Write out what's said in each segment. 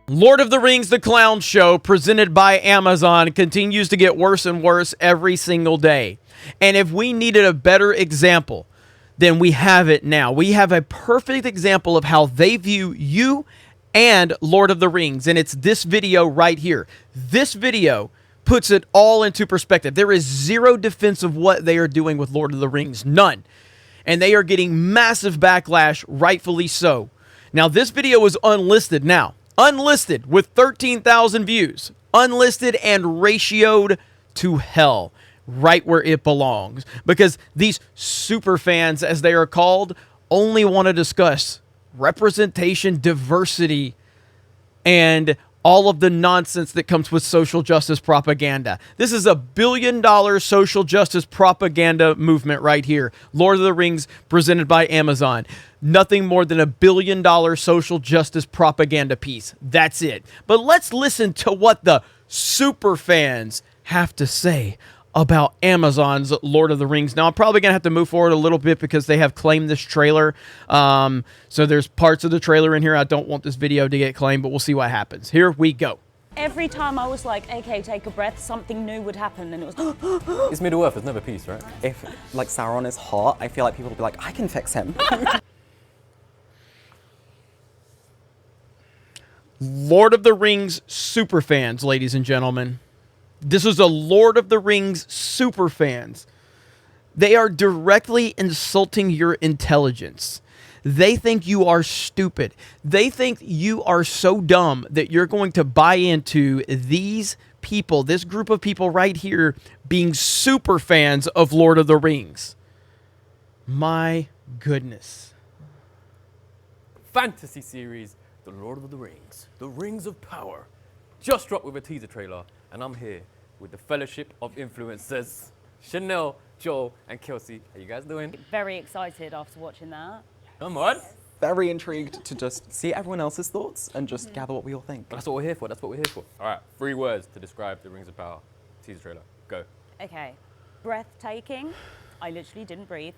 Lord of the Rings The Clown Show, presented by Amazon, continues to get worse and worse every single day. And if we needed a better example, then we have it now. We have a perfect example of how they view you and Lord of the Rings. And it's this video right here. This video puts it all into perspective. There is zero defense of what they are doing with Lord of the Rings. None. And they are getting massive backlash, rightfully so. Now, this video is unlisted now. Unlisted with 13,000 views. Unlisted and ratioed to hell. Right where it belongs. Because these super fans, as they are called, only want to discuss representation, diversity, and all of the nonsense that comes with social justice propaganda. This is $1 billion social justice propaganda movement right here. Lord of the Rings presented by Amazon. Nothing more than $1 billion social justice propaganda piece. That's it. But let's listen to what the super fans have to say about Amazon's Lord of the Rings. Now, I'm probably going to have to move forward a little bit because they have claimed this trailer. So there's parts of the trailer in here. I don't want this video to get claimed, but we'll see what happens. Here we go. Every time I was like, okay, take a breath, something new would happen, and it was It's Middle-earth, there's never peace, right? If, like, Sauron is hot, I feel like people will be like, I can fix him. Lord of the Rings super fans, ladies and gentlemen. This is a Lord of the Rings super fans. They are directly insulting your intelligence. They think you are stupid. They think you are so dumb that you're going to buy into these people, this group of people right here, being super fans of Lord of the Rings. My goodness. Fantasy series, The Lord of the Rings, The Rings of Power. Just dropped with a teaser trailer, and I'm here with the Fellowship of Influencers, Chanel, Joel, and Kelsey. How you guys doing? very excited after watching that. Come on. Very intrigued to just see everyone else's thoughts and just gather what we all think. That's what we're here for. That's what we're here for. All right, 3 words to describe The Rings of Power teaser trailer. Go. Okay, breathtaking. I literally didn't breathe.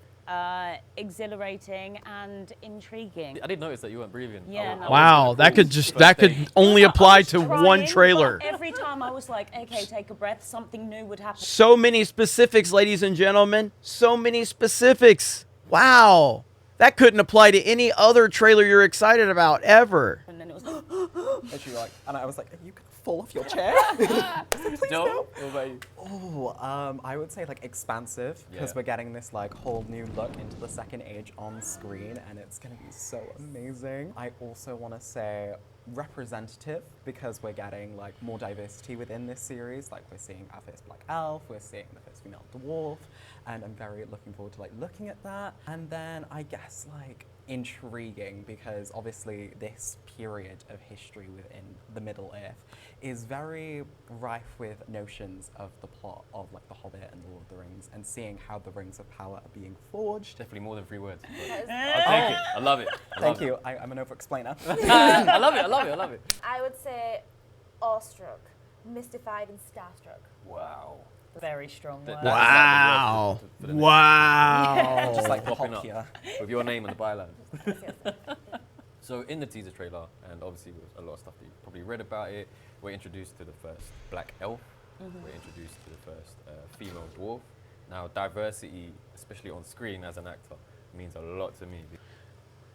Exhilarating and intriguing. I didn't notice that you weren't breathing. Yeah, no. Wow, that could only apply to one trailer. Every time I was like, okay, take a breath, something new would happen. So many specifics, ladies and gentlemen. So many specifics. Wow. That couldn't apply to any other trailer you're excited about ever. And then it was And she like, and I was like, are you gonna fall off your chair? No? What about you? Oh, I would say like expansive, because Yeah. we're getting this like whole new look into the second age on screen, and it's gonna be so amazing. I also want to say representative, because we're getting like more diversity within this series. Like we're seeing our first black elf, we're seeing the first female dwarf, and I'm very looking forward to like looking at that. And then I guess like intriguing, because obviously this period of history within the Middle Earth is very rife with notions of the plot of like The Hobbit and Lord of the Rings, and seeing how the Rings of Power are being forged. Definitely more than 3 words. I'll take it. I love it. Thank you. I'm an over-explainer. I love it. I love it. I love it. I would say awestruck, mystified and starstruck. Wow. very strong word. Wow. Wow. Just like Popping pop up here. with your name on the byline. So in the teaser trailer, and obviously with a lot of stuff that you probably read about it, we're introduced to the first black elf. We're introduced to the first female dwarf. Now diversity, especially on screen as an actor, means a lot to me.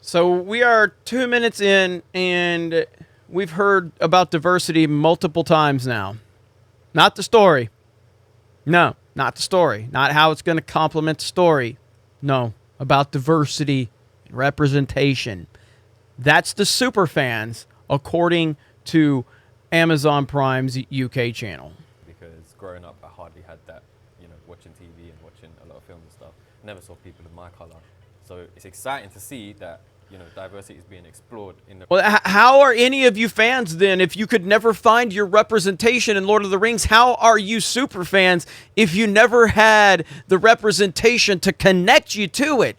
So we are 2 minutes in, and we've heard about diversity multiple times now. Not the story. No, not the story. Not how it's going to complement the story. No, about diversity and representation. That's the Superfans, according to Amazon Prime's UK channel. Because growing up, I hardly had that, watching TV and watching a lot of films and stuff. Never saw people of my color. So it's exciting to see that, diversity is being explored in the... Well, how are any of you fans then, if you could never find your representation in Lord of the Rings? How are you super fans if you never had the representation to connect you to it?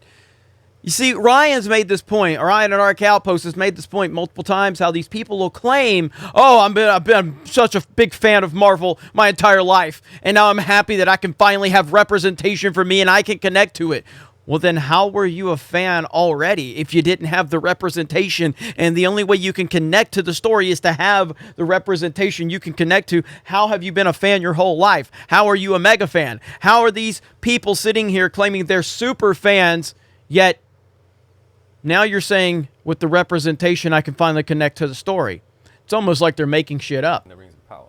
You see, Ryan's made this point. Ryan at Arc Outpost has made this point multiple times, how these people will claim, oh, I've been such a big fan of Marvel my entire life, and now I'm happy that I can finally have representation for me and I can connect to it. Well, then how were you a fan already if you didn't have the representation? And the only way you can connect to the story is to have the representation you can connect to. How have you been a fan your whole life? How are you a mega fan? How are these people sitting here claiming they're super fans, yet now you're saying with the representation I can finally connect to the story? It's almost like they're making shit up. And the Rings of Power.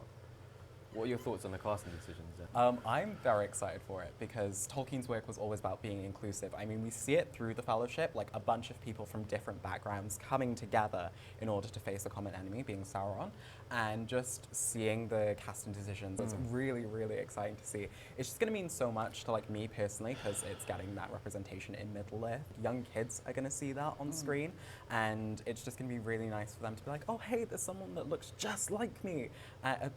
What are your thoughts on the casting decisions then? I'm very excited for it because Tolkien's work was always about being inclusive. I mean, we see it through the Fellowship, like a bunch of people from different backgrounds coming together in order to face a common enemy, being Sauron, and just seeing the casting decisions. It's really, really exciting to see. It's just going to mean so much to like me personally because it's getting that representation in Middle-earth. Young kids are going to see that on screen, and it's just going to be really nice for them to be like, oh, hey, there's someone that looks just like me,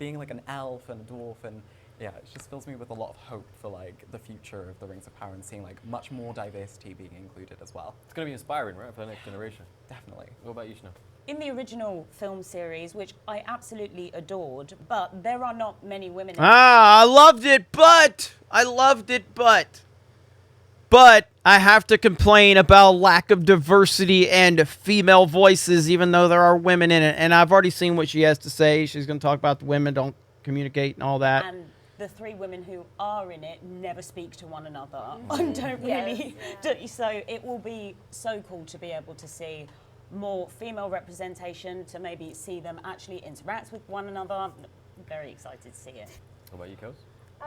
being like an elf and a dwarf, and yeah, it just fills me with a lot of hope for like the future of the Rings of Power and seeing like much more diversity being included as well. It's going to be inspiring, right, for the next generation. Definitely. What about you, Shana? In the original film series, which I absolutely adored, but there are not many women in I loved it, but I have to complain about lack of diversity and female voices, even though there are women in it. And I've already seen what she has to say. She's going to talk about the women don't communicate and all that. and the three women who are in it never speak to one another. I don't really. So it will be so cool to be able to see more female representation, to maybe see them actually interact with one another. I'm very excited to see it. What about you, Kels?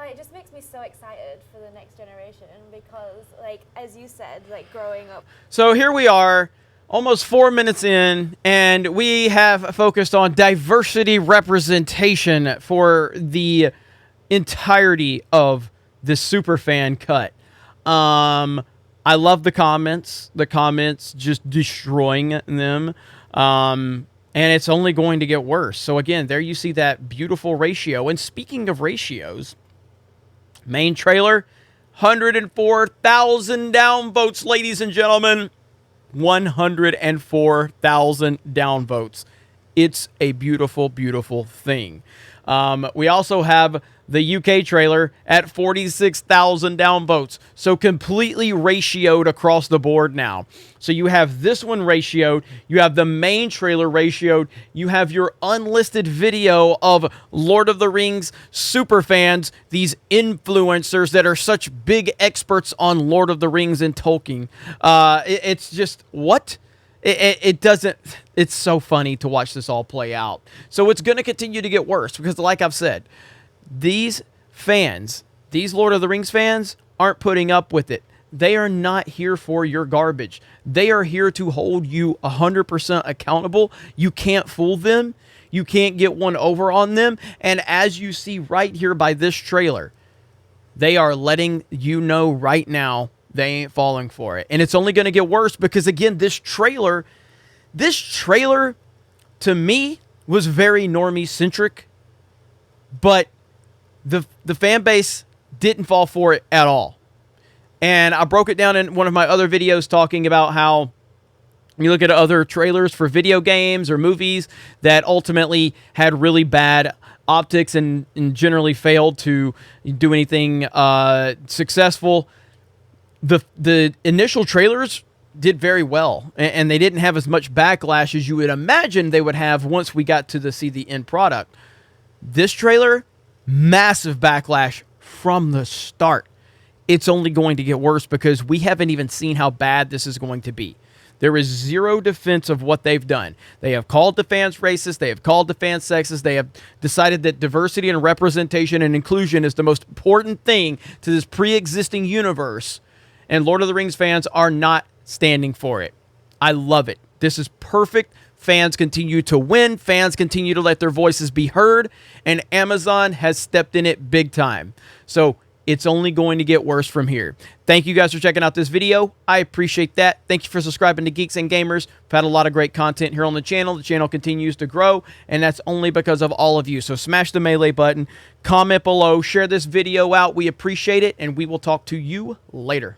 It just makes me so excited for the next generation because, like, as you said, like, growing up. So here we are, almost 4 minutes in, and we have focused on diversity representation for the entirety of the Superfan cut. I love the comments. The comments just destroying them. And it's only going to get worse. So again, there you see that beautiful ratio. And speaking of ratios, main trailer, 104,000 downvotes, ladies and gentlemen. 104,000 downvotes. It's a beautiful, beautiful thing. We also have the UK trailer at 46,000 downvotes. So completely ratioed across the board now. So you have this one ratioed. You have the main trailer ratioed. You have your unlisted video of Lord of the Rings superfans, these influencers that are such big experts on Lord of the Rings and Tolkien. It's just, what? It doesn't, it's so funny to watch this all play out. So it's going to continue to get worse because, like I've said, these fans, these Lord of the Rings fans, aren't putting up with it. They are not here for your garbage. They are here to hold you 100% accountable. You can't fool them. You can't get one over on them. And as you see right here by this trailer, they are letting you know right now they ain't falling for it. And it's only going to get worse because, again, this trailer to me was very normie-centric, but the fan base didn't fall for it at all. And I broke it down in one of my other videos talking about how you look at other trailers for video games or movies that ultimately had really bad optics and generally failed to do anything successful. The initial trailers did very well, and they didn't have as much backlash as you would imagine they would have once we got to see the end product. This trailer, massive backlash from the start. It's only going to get worse because we haven't even seen how bad this is going to be. There is zero defense of what they've done. They have called the fans racist. They have called the fans sexist. They have decided that diversity and representation and inclusion is the most important thing to this pre-existing universe. And Lord of the Rings fans are not standing for it. I love it. This is perfect. Fans continue to win. Fans continue to let their voices be heard. And Amazon has stepped in it big time. So it's only going to get worse from here. Thank you guys for checking out this video. I appreciate that. Thank you for subscribing to Geeks and Gamers. We've had a lot of great content here on the channel. The channel continues to grow, and that's only because of all of you. So smash the melee button, comment below, share this video out. We appreciate it, and we will talk to you later.